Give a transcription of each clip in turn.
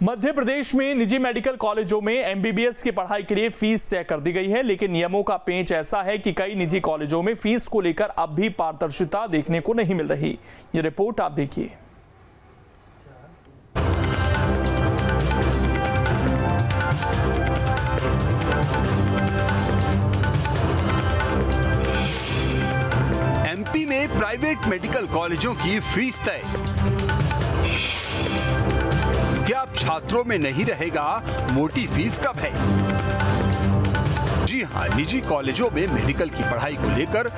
मध्य प्रदेश में निजी मेडिकल कॉलेजों में एमबीबीएस की पढ़ाई के लिए फीस तय कर दी गई है, लेकिन नियमों का पेंच ऐसा है कि कई निजी कॉलेजों में फीस को लेकर अब भी पारदर्शिता देखने को नहीं मिल रही। ये रिपोर्ट आप देखिए। एमपी में प्राइवेट मेडिकल कॉलेजों की फीस तय। क्या अब छात्रों में नहीं रहेगा मोटी फीस का भय? जी हाँ, निजी कॉलेजों में मेडिकल की पढ़ाई को लेकर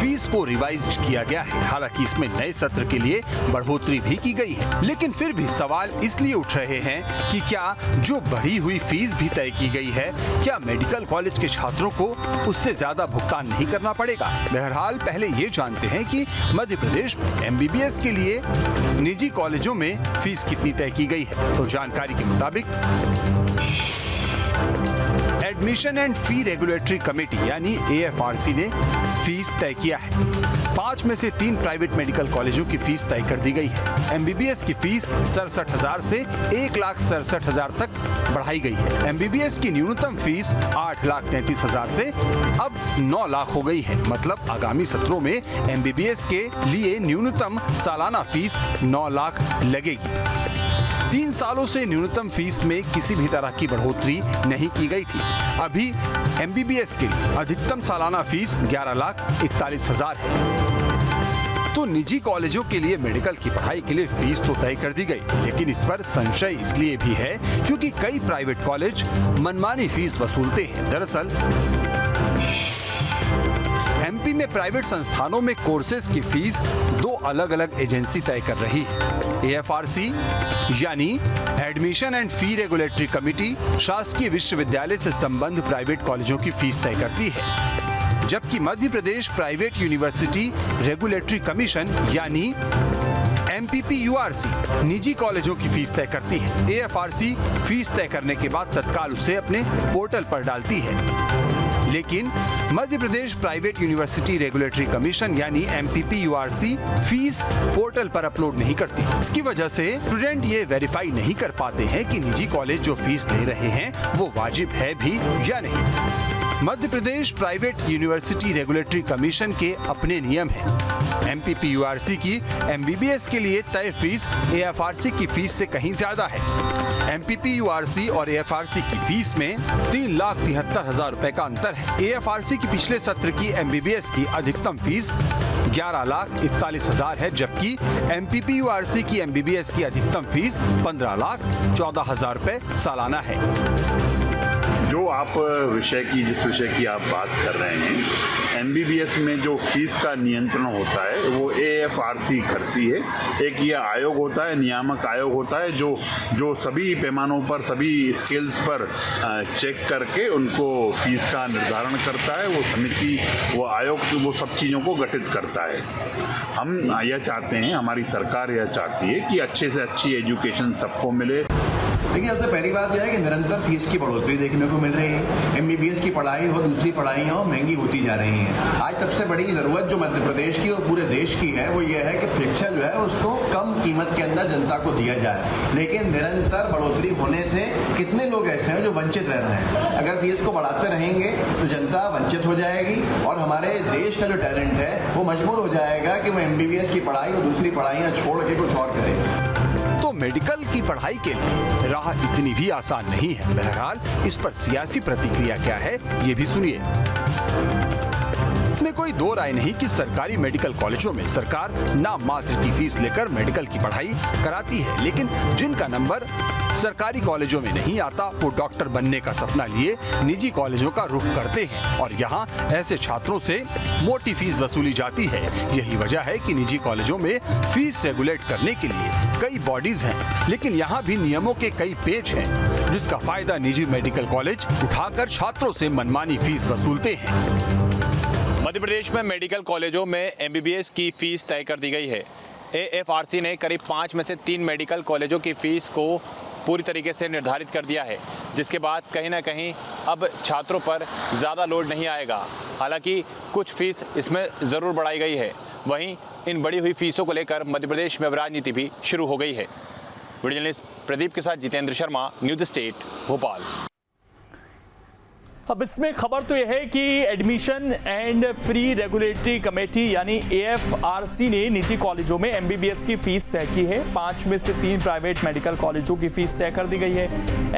फीस को रिवाइज किया गया है। हालांकि इसमें नए सत्र के लिए बढ़ोतरी भी की गई है, लेकिन फिर भी सवाल इसलिए उठ रहे हैं कि क्या जो बढ़ी हुई फीस भी तय की गई है, क्या मेडिकल कॉलेज के छात्रों को उससे ज्यादा भुगतान नहीं करना पड़ेगा? बहरहाल पहले ये जानते हैं कि मध्य प्रदेश में एमबीबीएस के लिए निजी कॉलेजों में फीस कितनी तय की गई है। तो जानकारी के मुताबिक admission and fee regulatory committee यानी AFRC ने फीस तय किया है। 5 में से 3 प्राइवेट मेडिकल कॉलेजों की फीस तय कर दी गई है। एमबीबीएस की फीस 67,000 से 1,67,000 तक बढ़ाई गई है। एमबीबीएस की न्यूनतम फीस 8,33,000 से अब 9 लाख हो गई है। मतलब आगामी सत्रों में एमबीबीएस के लिए न्यूनतम सालाना फीस 9 लाख लगेगी। 3 सालों से न्यूनतम फीस में किसी भी तरह की बढ़ोतरी नहीं की गई थी। अभी एमबीबीएस के लिए अधिकतम सालाना फीस 11,41,000 है। तो निजी कॉलेजों के लिए मेडिकल की पढ़ाई के लिए फीस तो तय कर दी गई, लेकिन इस पर संशय इसलिए भी है क्योंकि कई प्राइवेट कॉलेज मनमानी फीस वसूलते हैं। दरअसल एमपी में प्राइवेट संस्थानों में कोर्सेज की फीस 2 अलग अलग एजेंसी तय कर रही है। AFRC यानी admission and fee regulatory committee शासकीय विश्वविद्यालय से संबद्ध प्राइवेट कॉलेजों की फीस तय करती है, जबकि Madhya Pradesh private university regulatory commission यानी MPPURC निजी कॉलेजों की फीस तय करती है। AFRC फीस तय करने के बाद तत्काल उसे अपने पोर्टल पर डालती है, लेकिन Madhya Pradesh private university regulatory commission यानी MPPURC फीस पोर्टल पर अपलोड नहीं करती। इसकी वजह से स्टूडेंट ये वेरीफाई नहीं कर पाते हैं कि निजी कॉलेज जो फीस ले रहे हैं वो वाजिब है भी या नहीं। Madhya Pradesh private university regulatory commission के अपने नियम हैं। MPPURC की MBBS के लिए तय फीस AFRC की फीस से कहीं ज्यादा है। MPPURC और AFRC की फीस में 3,73,000 रुपए का अंतर है। AFRC की पिछले सत्र की MBBS की अधिकतम फीस 11,41,000 है, जबकि MPPURC की MBBS की अधिकतम फीस 15,14,000 रुपए सालाना है। जो आप जिस विषय की आप बात कर रहे हैं, एमबीबीएस में जो फीस का नियंत्रण होता है वो AFRC करती है। एक ये आयोग होता है, नियामक आयोग होता है जो सभी पैमानों पर, सभी स्केल्स पर चेक करके उनको फीस का निर्धारण करता है। वो समिति, वो आयोग वो सब चीज़ों को गठित करता है। हम यह चाहते हैं, हमारी सरकार यह चाहती है कि अच्छे से अच्छी एजुकेशन सबको मिले। देखिए, सबसे पहली बात यह है कि निरंतर फीस की बढ़ोतरी देखने को मिल रही है। एमबीबीएस की पढ़ाई हो, दूसरी पढ़ाई हो, महंगी होती जा रही है। आज सबसे बड़ी जरूरत जो मध्य प्रदेश की और पूरे देश की है वो ये है कि शिक्षा जो है उसको कम कीमत के अंदर जनता को दिया जाए। लेकिन निरंतर बढ़ोतरी होने से कितने लोग ऐसे हैं जो वंचित रह रहे हैं। अगर फीस को बढ़ाते रहेंगे तो जनता वंचित हो जाएगी और हमारे देश का जो टैलेंट है वो मजबूर हो जाएगा कि वो एमबीबीएस की पढ़ाई और दूसरी पढ़ाइयाँ छोड़ के कुछ और करे। तो मेडिकल की पढ़ाई के लिए राह इतनी भी आसान नहीं है। बहरहाल इस पर सियासी प्रतिक्रिया क्या है, ये भी सुनिए। इसमें कोई दो राय नहीं कि सरकारी मेडिकल कॉलेजों में सरकार नाम मात्र की फीस लेकर मेडिकल की पढ़ाई कराती है, लेकिन जिनका नंबर सरकारी कॉलेजों में नहीं आता वो डॉक्टर बनने का सपना लिए निजी कॉलेजों का रुख करते हैं और यहाँ ऐसे छात्रों से मोटी फीस वसूली जाती है। यही वजह है कि निजी कॉलेजों में फीस रेगुलेट करने के लिए कई बॉडीज हैं, लेकिन यहाँ भी नियमों के कई पेच हैं, जिसका फायदा निजी मेडिकल कॉलेज उठाकर छात्रों से मनमानी फीस वसूलते हैं। मध्य प्रदेश में मेडिकल कॉलेजों में एमबीबीएस की फीस तय कर दी गई है। AFRC ने करीब 5 में से 3 मेडिकल कॉलेजों की फीस को पूरी तरीके से निर्धारित कर दिया है, जिसके बाद कहीं ना कहीं अब छात्रों पर ज़्यादा लोड नहीं आएगा। हालांकि कुछ फीस इसमें ज़रूर बढ़ाई गई है, वहीं इन बढ़ी हुई फीसों को लेकर मध्य प्रदेश में अब राजनीति भी शुरू हो गई है। वीडियो जर्नलिस्ट प्रदीप के साथ जितेंद्र शर्मा, न्यूज़ स्टेट, भोपाल। अब इसमें खबर तो यह है कि admission and free regulatory committee यानी AFRC ने निजी कॉलेजों में MBBS की फीस तय की है। 5 में से 3 प्राइवेट मेडिकल कॉलेजों की फीस तय कर दी गई है।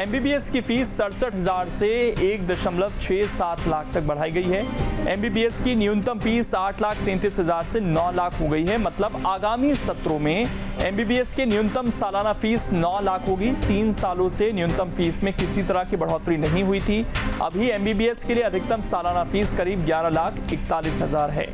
MBBS की फीस 67,000 से 1.67 लाख तक बढ़ाई गई है। MBBS की न्यूनतम फीस 8,33,000 से 9 लाख हो गई है। मतलब आगामी सत्रों में MBBS के न्यूनतम सालाना फीस 9 लाख होगी। 3 सालों से न्यूनतम फीस में किसी तरह की बढ़ोतरी नहीं हुई थी। अभी MBBS के लिए अधिकतम सालाना फीस करीब 11,41,000 है।